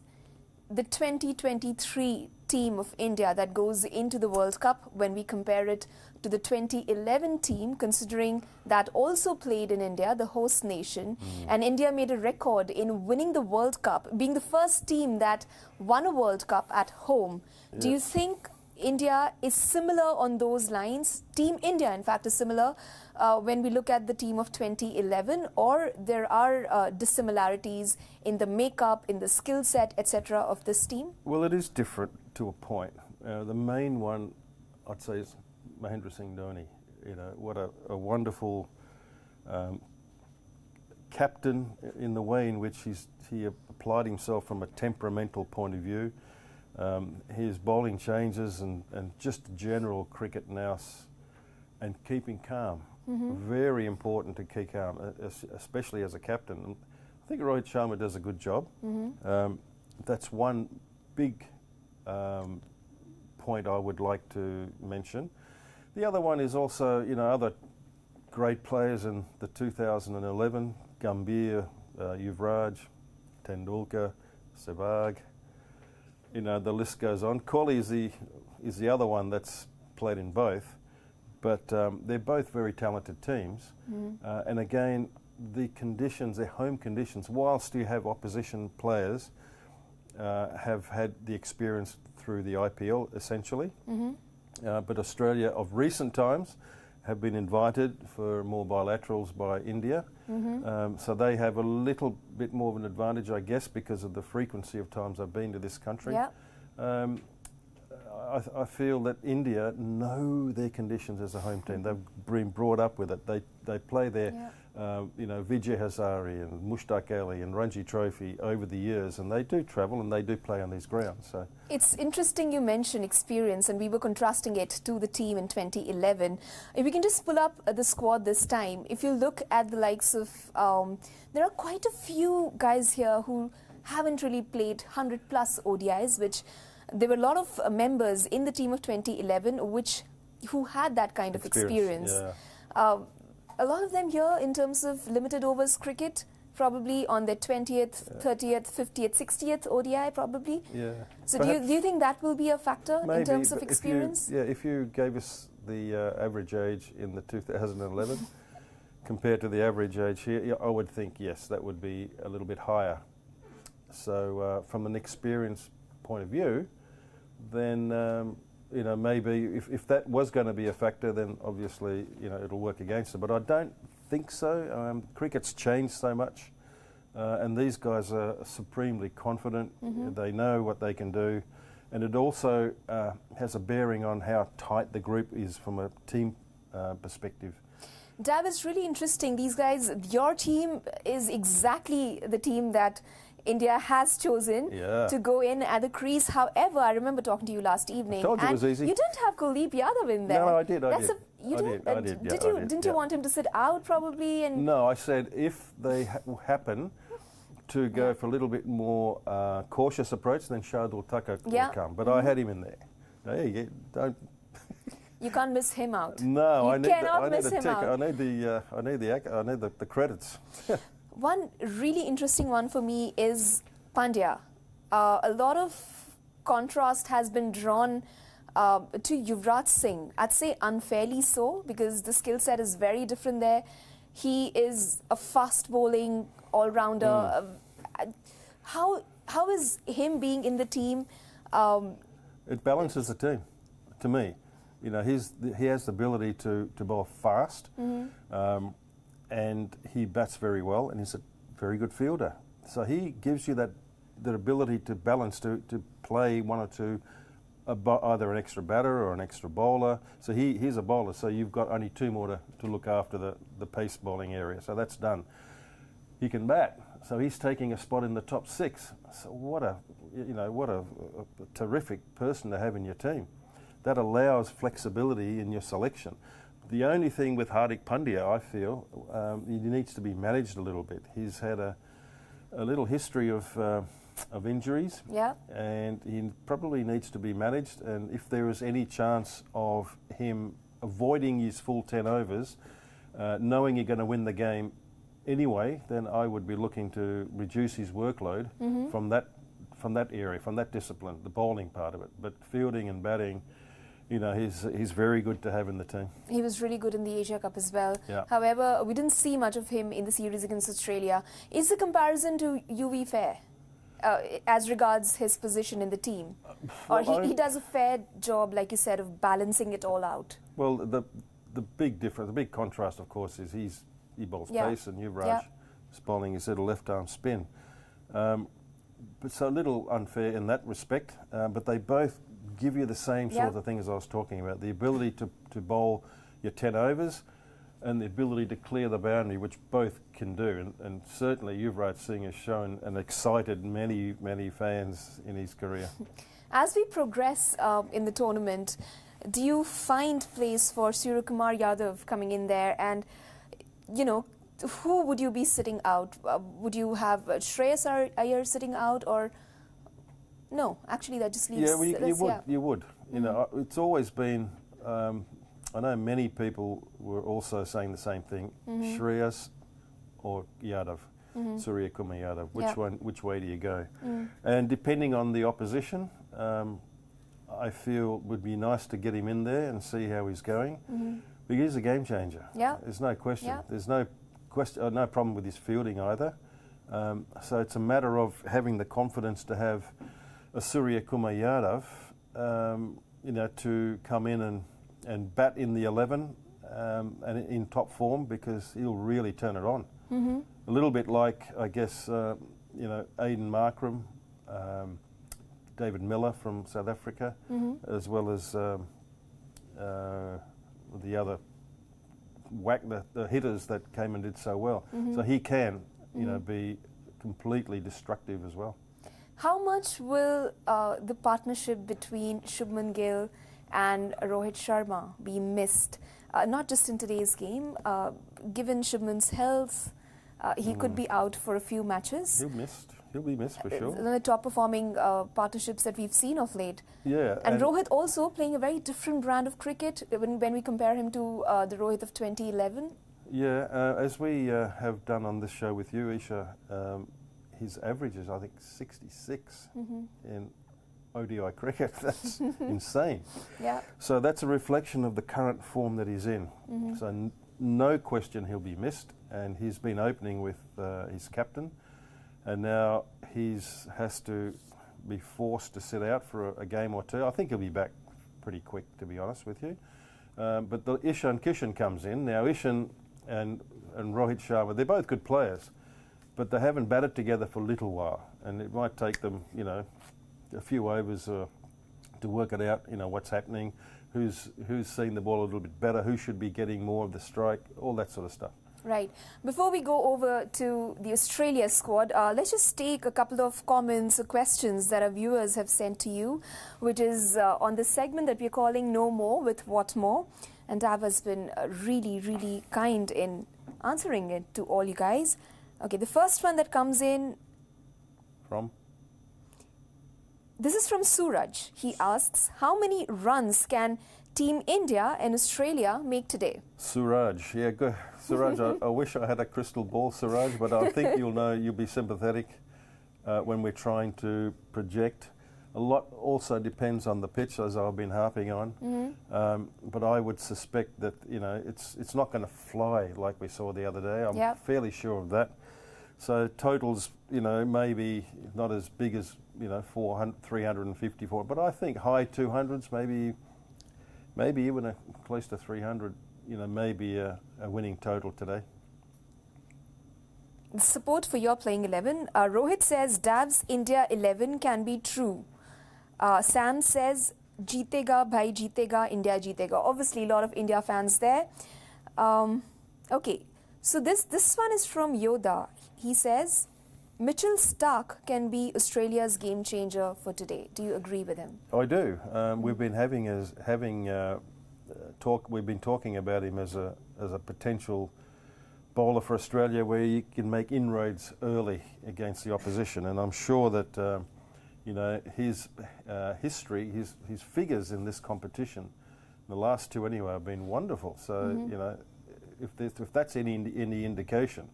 Speaker 3: the 2023 team of India that goes into the World Cup when we compare it to the 2011 team, considering that also played in India, the host nation, and India made a record in winning the World Cup, being the first team that won a World Cup at home. Yeah. Do you think India is similar on those lines? Team India, in fact, is similar when we look at the team of 2011, or there are dissimilarities in the makeup, in the skill set, etc. of this team?
Speaker 2: Well, it is different to a point. The main one, I'd say, is Mahendra Singh Dhoni. You know, what a wonderful captain in the way in which he applied himself from a temperamental point of view. His bowling changes and just general cricket nous and keeping calm. Very important to keep calm, especially as a captain. I think Rohit Sharma does a good job. That's one big point I would like to mention. The other one is also, you know, other great players in the 2011, Gambhir, Yuvraj, Tendulkar, Sehwag. You know, the list goes on. Kohli is the other one that's played in both, but they're both very talented teams. And again, the conditions, their home conditions, whilst you have opposition players, have had the experience through the IPL essentially. But Australia of recent times have been invited for more bilaterals by India. So they have a little bit more of an advantage, I guess, because of the frequency of times I've been to this country. I feel that India know their conditions as a home team. They've been brought up with it. They play their, you know, Vijay Hazare and Mushtaq Ali and Ranji Trophy over the years, and they do travel and they do play on these grounds. So
Speaker 3: it's interesting you mentioned experience, and we were contrasting it to the team in 2011. If we can just pull up the squad this time, if you look at the likes of, there are quite a few guys here who haven't really played 100+ ODIs, which there were a lot of members in the team of 2011 who had that kind of experience. A lot of them here in terms of limited overs cricket, probably on their 20th, 30th, 50th, 60th ODI probably.
Speaker 2: Yeah.
Speaker 3: So do you think that will be a factor in terms of experience?
Speaker 2: If you gave us the average age in the 2011 compared to the average age here, I would think yes, that would be a little bit higher. So from an experience point of view, then maybe if that was going to be a factor, then obviously it'll work against it. But I don't think so. Cricket's changed so much, and these guys are supremely confident. They know what they can do, and it also has a bearing on how tight the group is from a team perspective.
Speaker 3: Dav, it's really interesting. These guys, your team is exactly the team that India has chosen to go in at the crease. However, I remember talking to you last evening.
Speaker 2: I told you it was easy.
Speaker 3: You didn't have Kuldeep Yadav in there.
Speaker 2: No, I did.
Speaker 3: Didn't you want him to sit out probably? And
Speaker 2: no, I said if they happen to go for a little bit more cautious approach, then Shardul Thakur will come. But I had him in there. Hey, don't.
Speaker 3: You can't miss him out.
Speaker 2: No,
Speaker 3: I need
Speaker 2: the credits.
Speaker 3: One really interesting one for me is Pandya. A lot of contrast has been drawn to Yuvraj Singh. I'd say unfairly so, because the skill set is very different there. He is a fast bowling all-rounder. How is him being in the team?
Speaker 2: It balances the team, to me. He has the ability to bowl fast. And he bats very well, and he's a very good fielder. So he gives you that ability to balance, to play one or two, either an extra batter or an extra bowler. So he's a bowler, so you've got only two more to look after the pace bowling area. So that's done. He can bat, so he's taking a spot in the top 6. So what a terrific person to have in your team. That allows flexibility in your selection. The only thing with Hardik Pandya, I feel, he needs to be managed a little bit. He's had a little history of injuries, and he probably needs to be managed. And if there is any chance of him avoiding his full 10 overs, knowing you're going to win the game anyway, then I would be looking to reduce his workload from that area, from that discipline, the bowling part of it. But fielding and batting, he's very good to have in the team. He
Speaker 3: was really good in the Asia Cup as well.
Speaker 2: Yeah.
Speaker 3: However, we didn't see much of him in the series against Australia. Is the comparison to UV fair as regards his position in the team? Or he does a fair job, like you said, of balancing it all out?
Speaker 2: Well, the big difference, the big contrast, of course, is he bowls pace, and Yuvraj is bowling his little left-arm spin. But so a little unfair in that respect, but they both give you the same sort of thing as I was talking about, the ability to bowl your 10 overs and the ability to clear the boundary, which both can do. And certainly Yuvraj Singh has shown and excited many, many fans in his career.
Speaker 3: As we progress in the tournament, do you find place for Suryakumar Yadav coming in there? And, who would you be sitting out? Would you have Shreyas Iyer sitting out, or... No, actually that just leaves...
Speaker 2: You would. It's always been... I know many people were also saying the same thing. Shreyas or Yadav, Suryakumar Yadav. Which way do you go? And depending on the opposition, I feel it would be nice to get him in there and see how he's going. Because he's a game changer. There's no question. There's no problem with his fielding either. So it's a matter of having the confidence to have a Suryakumar Yadav, to come in and bat in the 11 and in top form, because he'll really turn it on. A little bit like, I guess, Aiden Markram, David Miller from South Africa, as well as the other the hitters that came and did so well. So he can, be completely destructive as well.
Speaker 3: How much will the partnership between Shubman Gill and Rohit Sharma be missed? Not just in today's game, given Shubman's health, he could be out for a few matches.
Speaker 2: He'll be missed for sure.
Speaker 3: The top performing partnerships that we've seen of late.
Speaker 2: Yeah.
Speaker 3: And Rohit also playing a very different brand of cricket when we compare him to the Rohit of 2011.
Speaker 2: Yeah, as we have done on this show with you, Isha, his average is, I think, 66 in ODI cricket. That's insane.
Speaker 3: Yeah.
Speaker 2: So that's a reflection of the current form that he's in. So no question he'll be missed, and he's been opening with his captain, and now has to be forced to sit out for a game or two. I think he'll be back pretty quick, to be honest with you. But the Ishan Kishan comes in. Now Ishan and Rohit Sharma, they're both good players, but they haven't batted together for a little while, and it might take them, a few overs to work it out, what's happening, who's seeing the ball a little bit better, who should be getting more of the strike, all that sort of stuff.
Speaker 3: Right. Before we go over to the Australia squad, let's just take a couple of comments or questions that our viewers have sent to you, which is on the segment that we're calling No More with Whatmore. And Dav has been really, really kind in answering it to all you guys. Okay, the first one that comes in...
Speaker 2: From?
Speaker 3: This is from Suraj. He asks, how many runs can Team India and Australia make today?
Speaker 2: Suraj, yeah, good. Suraj, I wish I had a crystal ball, Suraj, but I think you'll be sympathetic when we're trying to project. A lot also depends on the pitch, as I've been harping on. But I would suspect that it's not going to fly like we saw the other day. I'm fairly sure of that. So totals, maybe not as big as 354, but I think high 200s, maybe even close to 300. Maybe a winning total today.
Speaker 3: Support for your playing 11. Rohit says Dav's India 11 can be true. Sam says jeetega bhai jeetega, India jeetega. Obviously a lot of India fans there. Okay, so this one is from Yoda. He says Mitchell Starc can be Australia's game changer for today. Do you agree with him?
Speaker 2: I do. We've been we've been talking about him as a potential bowler for Australia, where you can make inroads early against the opposition, and I'm sure that his history, his figures in this competition, the last two anyway, have been wonderful. So if that's any indication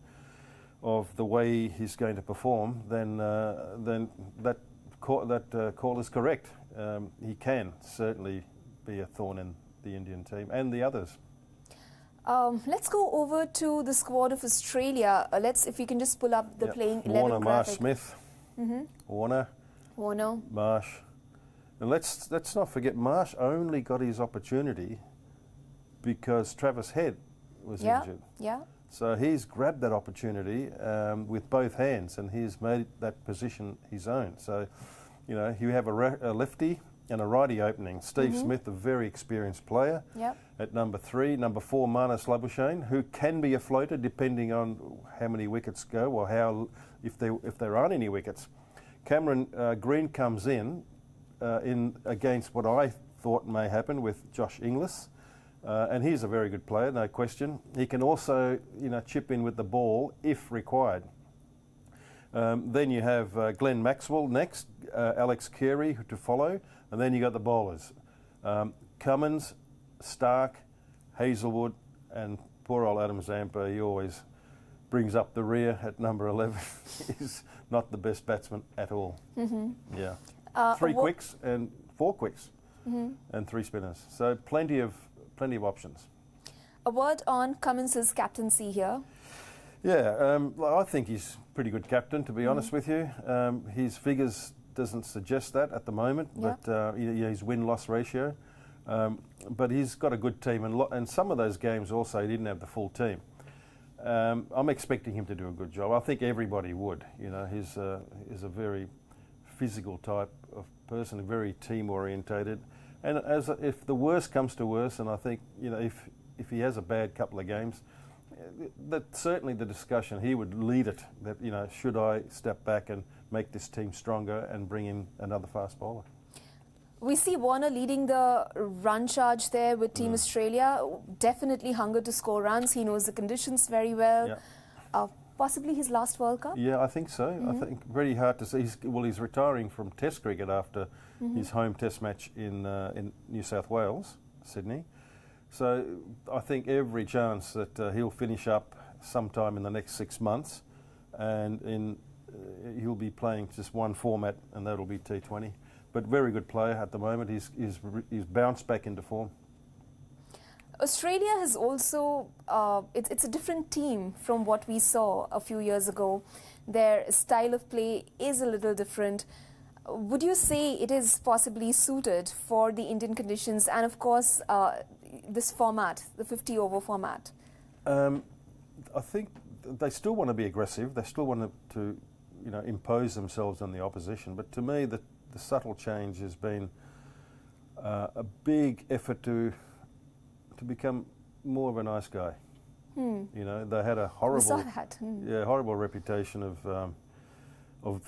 Speaker 2: of the way he's going to perform, then that call is correct. He can certainly be a thorn in the Indian team and the others.
Speaker 3: Let's go over to the squad of Australia. If you can just pull up the playing 11
Speaker 2: Warner,
Speaker 3: graphic.
Speaker 2: Marsh, Smith. Warner, Marsh. And let's not forget, Marsh only got his opportunity because Travis Head was injured.
Speaker 3: Yeah.
Speaker 2: So he's grabbed that opportunity with both hands, and he's made that position his own. So, you have a lefty and a righty opening. Steve Smith, a very experienced player. At number 3, number 4, Marnus Labuschagne, who can be a floater depending on how many wickets go or if there aren't any wickets. Cameron Green comes in against what I thought may happen with Josh Inglis. And he's a very good player, no question. He can also, chip in with the ball if required. Then you have Glenn Maxwell next, Alex Carey to follow, and then you got the bowlers. Cummins, Starc, Hazelwood, and poor old Adam Zampa. He always brings up the rear at number 11. He's not the best batsman at all. Yeah, 3 quicks and 4 quicks, and 3 spinners. So plenty of options.
Speaker 3: A word on Cummins' captaincy here.
Speaker 2: Yeah, I think he's a pretty good captain, to be honest with you. His figures doesn't suggest that at the moment, but his win-loss ratio. But he's got a good team, and some of those games also he didn't have the full team. I'm expecting him to do a good job. I think everybody would. He's a very physical type of person, very team-orientated. And if the worst comes to worst, and I think if he has a bad couple of games, that certainly the discussion, he would lead it. That should I step back and make this team stronger and bring in another fast bowler?
Speaker 3: We see Warner leading the run charge there with Team Australia. Definitely hunger to score runs. He knows the conditions very well. Possibly his last World Cup?
Speaker 2: Yeah, I think so. I think very hard to see. He's retiring from Test cricket after his home Test match in New South Wales, Sydney. So I think every chance that he'll finish up sometime in the next 6 months, and he'll be playing just one format, and that'll be T20. But very good player at the moment. He's bounced back into form.
Speaker 3: Australia has also, it's a different team from what we saw a few years ago. Their style of play is a little different. Would you say it is possibly suited for the Indian conditions and, of course, this format, the 50-over format?
Speaker 2: I think they still want to be aggressive. They still want to impose themselves on the opposition. But to me, the subtle change has been a big effort to become more of a nice guy. They had a horrible, horrible reputation of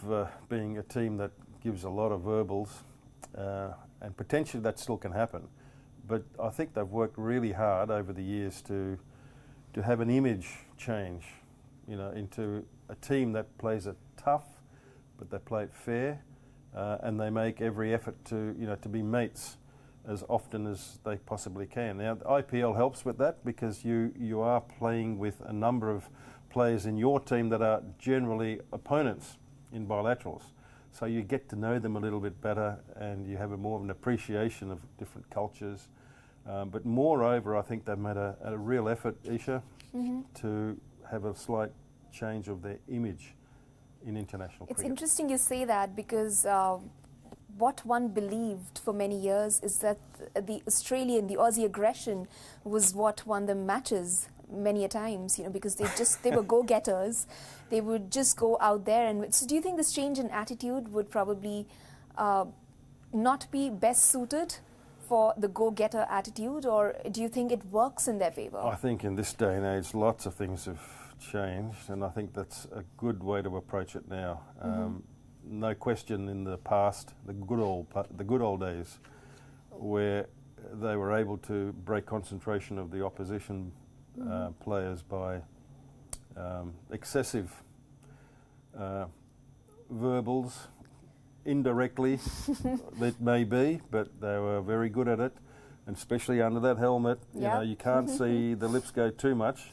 Speaker 2: being a team that gives a lot of verbals, and potentially that still can happen. But I think they've worked really hard over the years to have an image change, into a team that plays it tough, but they play it fair, and they make every effort to be mates as often as they possibly can. Now, the IPL helps with that because you are playing with a number of players in your team that are generally opponents in bilaterals. So you get to know them a little bit better, and you have more of an appreciation of different cultures. But moreover, I think they've made a real effort, Isha, to have a slight change of their image in international cricket.
Speaker 3: It's interesting you say that because what one believed for many years is that the Aussie aggression was what won them matches many a times, because they were go-getters. They would just go out there. And so do you think this change in attitude would probably not be best suited for the go-getter attitude, or do you think it works in their favour?
Speaker 2: I think in this day and age, lots of things have changed, and I think that's a good way to approach it now. No question, in the past, the good old days, where they were able to break concentration of the opposition players by excessive verbals, indirectly, it may be, but they were very good at it, and especially under that helmet. You can't see the lips go too much,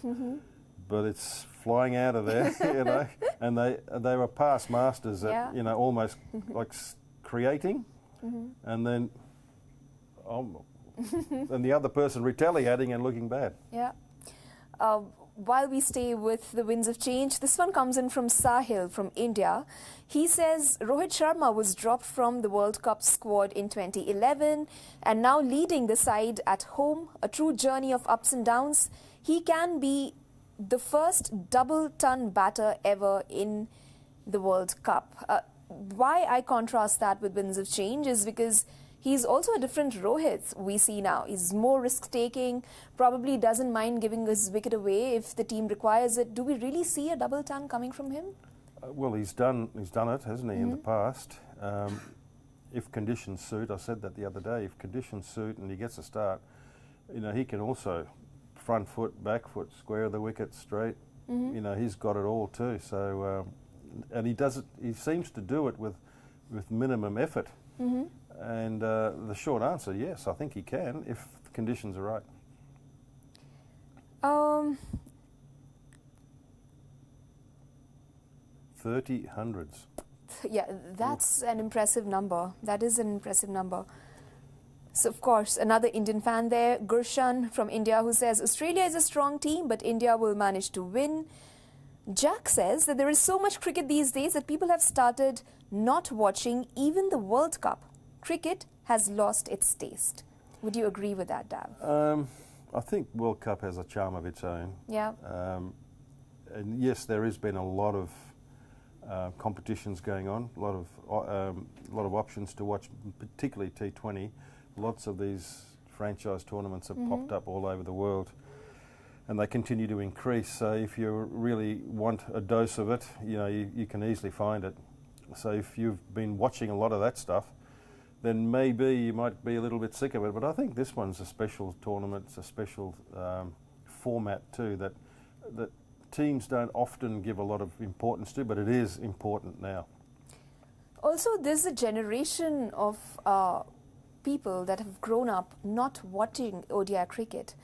Speaker 2: but it's flying out of there, and they were past masters at almost like creating, and then and the other person retaliating and looking bad.
Speaker 3: Yeah. While we stay with the winds of change, this one comes in from Sahil from India. He says Rohit Sharma was dropped from the World Cup squad in 2011 and now leading the side at home, a true journey of ups and downs. He can be the first double-ton batter ever in the World Cup. Why I contrast that with winds of change is because he's also a different Rohit we see now. He's more risk-taking, probably doesn't mind giving his wicket away if the team requires it. Do we really see a double ton coming from him?
Speaker 2: Well, he's done it, hasn't he, in the past? If conditions suit, I said that the other day, if conditions suit and he gets a start, he can also front foot, back foot, square the wicket straight. He's got it all too. So, and he does it. He seems to do it with minimum effort. And the short answer, yes, I think he can if the conditions are right. 30 hundreds.
Speaker 3: Yeah, that's an impressive number. That is an impressive number. So, of course, another Indian fan there, Gurshan from India, who says, Australia is a strong team, but India will manage to win. Jack says that there is so much cricket these days that people have started not watching even the World Cup. Cricket has lost its taste. Would you agree with that, Dav?
Speaker 2: I think World Cup has a charm of its own.
Speaker 3: Yeah.
Speaker 2: And yes, there has been a lot of competitions going on, a lot of options to watch, particularly T20. Lots of these franchise tournaments have popped up all over the world, and they continue to increase. So if you really want a dose of it, you can easily find it. So if you've been watching a lot of that stuff, then maybe you might be a little bit sick of it. But I think this one's a special tournament. It's a special format too that teams don't often give a lot of importance to, but it is important now.
Speaker 3: Also, there's a generation of people that have grown up not watching ODI cricket.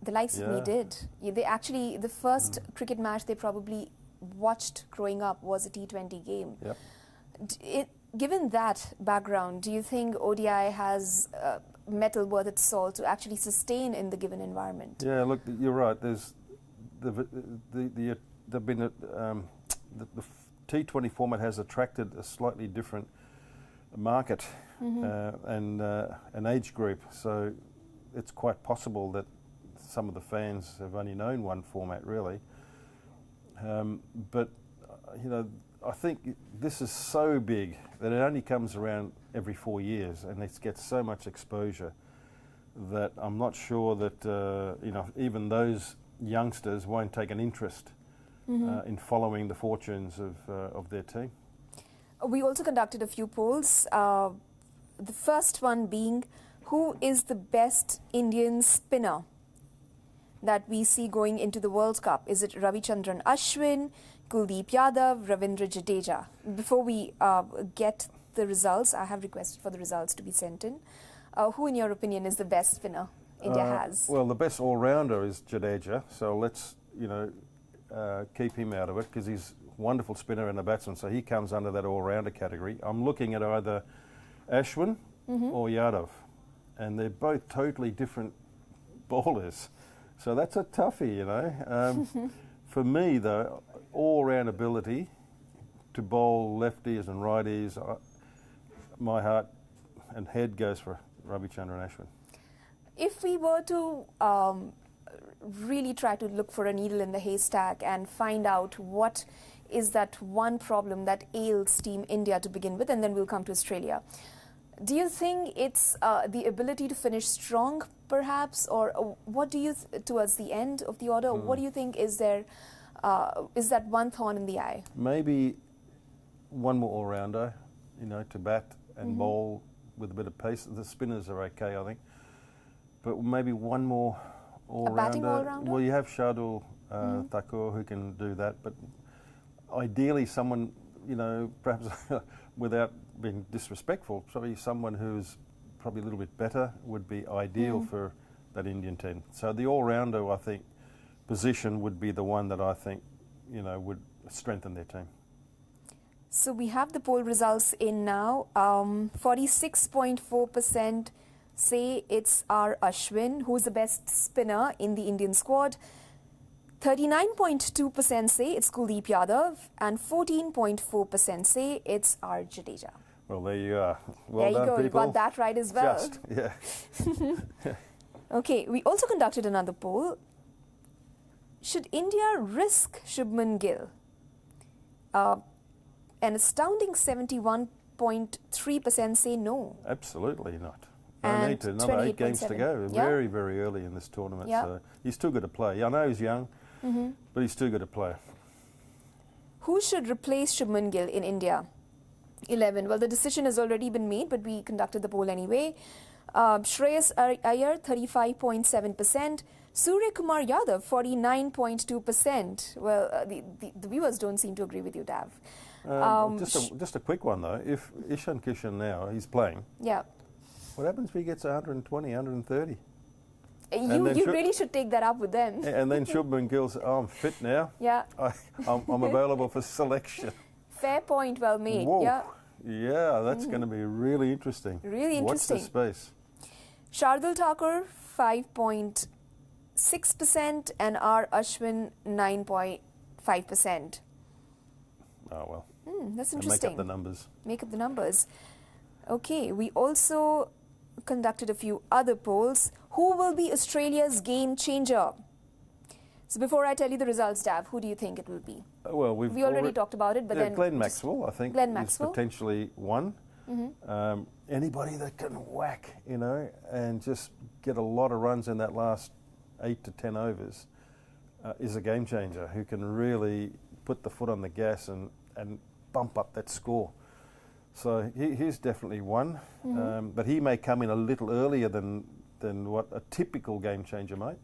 Speaker 3: The likes of me did. They actually, the first cricket match they probably watched growing up was a T20 game.
Speaker 2: Yep.
Speaker 3: Given that background, do you think ODI has metal worth its salt to actually sustain in the given environment?
Speaker 2: Yeah, look, you're right. There's the T20 format has attracted a slightly different market and an age group. So it's quite possible that some of the fans have only known one format, really. But you know, I think this is so big that it only comes around every 4 years, and it gets so much exposure that I'm not sure that you know, even those youngsters won't take an interest in following the fortunes of their team.
Speaker 3: We also conducted a few polls. The first one being, who is the best Indian spinner that we see going into the World Cup? Is it Ravichandran Ashwin, Kuldeep Yadav, Ravindra Jadeja? Before we get the results, I have requested for the results to be sent in. Who, in your opinion, is the best spinner India has?
Speaker 2: Well, the best all-rounder is Jadeja, so let's, you know, keep him out of it, because he's a wonderful spinner and a batsman, so he comes under that all-rounder category. I'm looking at either Ashwin or Yadav, and they're both totally different bowlers. So that's a toughie, you know. For me, though, all-round ability to bowl lefties and righties, my heart and head goes for Ravichandran Ashwin.
Speaker 3: If we were to really try to look for a needle in the haystack and find out what is that one problem that ails Team India to begin with, and then we'll come to Australia. Do you think it's the ability to finish strong, perhaps, or what do you, towards the end of the order, what do you think is there, is that one thorn in the eye?
Speaker 2: Maybe one more all-rounder, you know, to bat and bowl with a bit of pace. The spinners are okay, I think, but maybe one more all-rounder.
Speaker 3: A batting all-rounder?
Speaker 2: Well, you have Shardul Thakur who can do that, but ideally someone, you know, perhaps without being disrespectful, probably someone who's probably a little bit better would be ideal for that Indian team. So the all-rounder, I think, position would be the one that I think, you know, would strengthen their team.
Speaker 3: So we have the poll results in now. 46.4% say it's R. Ashwin, who's the best spinner in the Indian squad. 39.2% say it's Kuldeep Yadav, and 14.4% say it's R. Jadeja.
Speaker 2: Well, there you are. Well
Speaker 3: there you
Speaker 2: done,
Speaker 3: go.
Speaker 2: people.
Speaker 3: You got that right as well.
Speaker 2: Just, yeah.
Speaker 3: Okay, we also conducted another poll. Should India risk Shubman Gill? An astounding 71.3% say no.
Speaker 2: Absolutely not.
Speaker 3: And
Speaker 2: They need to, another 8 games to go.
Speaker 3: Yeah.
Speaker 2: Very, very early in this tournament.
Speaker 3: Yeah.
Speaker 2: So he's too good to play. I know he's young, but he's too good to play.
Speaker 3: Who should replace Shubman Gill in India? 11. Well, the decision has already been made, but we conducted the poll anyway. Shreyas Iyer, 35.7%. Surya Kumar Yadav, 49.2%. Well, the viewers don't seem to agree with you, Dav.
Speaker 2: Just a quick one, though. If Ishan Kishan now, he's playing,
Speaker 3: yeah.
Speaker 2: what happens if he gets 120, 130?
Speaker 3: You really should take that up with them.
Speaker 2: And then Shubman Gill says, oh, I'm fit now.
Speaker 3: Yeah.
Speaker 2: I'm available for selection.
Speaker 3: Fair point, well made.
Speaker 2: Whoa.
Speaker 3: Yeah.
Speaker 2: Yeah, that's going to be really interesting.
Speaker 3: Really interesting.
Speaker 2: Watch the space.
Speaker 3: Shardul Thakur, 5.6%, and R. Ashwin, 9.5%.
Speaker 2: Oh, well.
Speaker 3: That's
Speaker 2: And
Speaker 3: interesting.
Speaker 2: make up the numbers.
Speaker 3: Make up the numbers. Okay, we also conducted a few other polls. Who will be Australia's game changer? So before I tell you the results, Dav, who do you think it will be?
Speaker 2: Well,
Speaker 3: we already talked about it, but then
Speaker 2: Glenn Maxwell, I think,
Speaker 3: Glenn
Speaker 2: is
Speaker 3: Maxwell.
Speaker 2: potentially one. Anybody that can whack, you know, and just get a lot of runs in that last 8 to 10 overs is a game changer, who can really put the foot on the gas and bump up that score. So he's definitely one, but he may come in a little earlier than what a typical game changer might.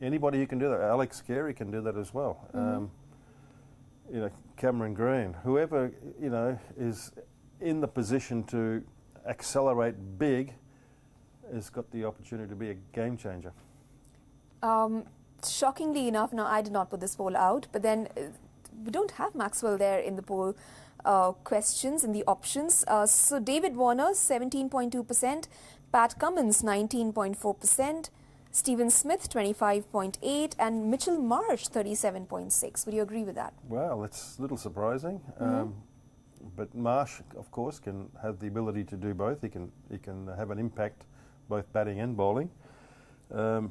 Speaker 2: Anybody who can do that, Alex Carey can do that as well. You know, Cameron Green, whoever, you know, is in the position to accelerate big has got the opportunity to be a game changer.
Speaker 3: Shockingly enough, now I did not put this poll out, but then we don't have Maxwell there in the poll questions, in the options. So David Warner, 17.2%, Pat Cummins, 19.4%, Stephen Smith, 25.8%, and Mitchell Marsh, 37.6%. Would you agree with that?
Speaker 2: Well, it's a little surprising. But Marsh, of course, can have the ability to do both. He can have an impact both batting and bowling. And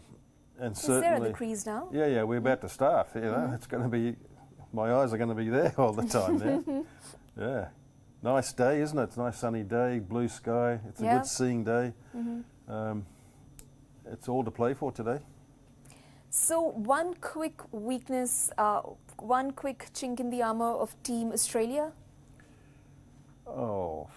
Speaker 3: Is there at the crease now?
Speaker 2: Yeah, we're about to start. You know, it's going to be, my eyes are going to be there all the time now. Yeah, nice day, isn't it? It's a nice sunny day, blue sky. It's a good seeing day. It's all to play for today.
Speaker 3: So one quick weakness, one quick chink in the armour of Team Australia?
Speaker 2: Oh.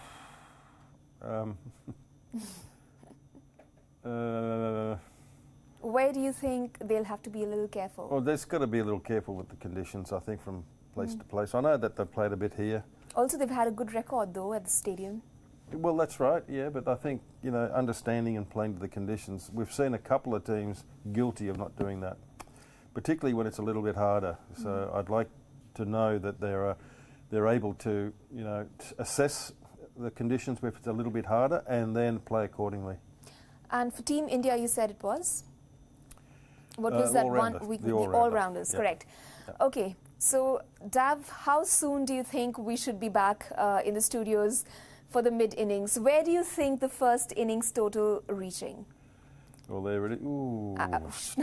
Speaker 3: Where do you think they'll have to be a little careful?
Speaker 2: Well, there's got to be a little careful with the conditions, I think, from place to place. I know that they've played a bit here.
Speaker 3: Also, they've had a good record, though, at the stadium.
Speaker 2: Well, that's right, yeah, but I think, you know, understanding and playing to the conditions, we've seen a couple of teams guilty of not doing that, particularly when it's a little bit harder. So I'd like to know that they're able to, you know, assess the conditions if it's a little bit harder and then play accordingly. And
Speaker 3: for Team India, you said it was? What was that one week? The all-rounders, correct. Yeah. Okay, so Dav, how soon do you think we should be back in the studios for the mid-innings? Where do you think the first innings total reaching?
Speaker 2: Well, there it is. Ooh,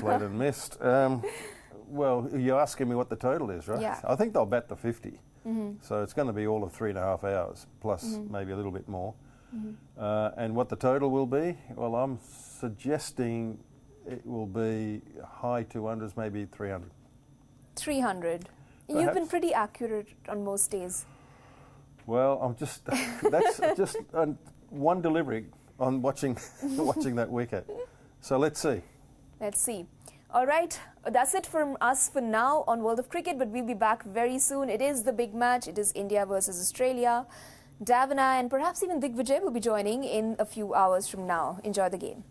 Speaker 2: played and missed. Well, you're asking me what the total is, right?
Speaker 3: Yeah.
Speaker 2: I think they'll bat the 50. So it's going to be all of 3.5 hours, plus maybe a little bit more. And what the total will be? Well, I'm suggesting it will be high 200s, maybe 300. 300.
Speaker 3: Perhaps. You've been pretty accurate on most days.
Speaker 2: Well, I'm just, that's just one delivery on watching that wicket. So let's see. Let's see.
Speaker 3: All right, that's it from us for now on World of Cricket, but we'll be back very soon. It is the big match. It is India versus Australia. Dav and I, and perhaps even Digvijay will be joining in a few hours from now. Enjoy the game.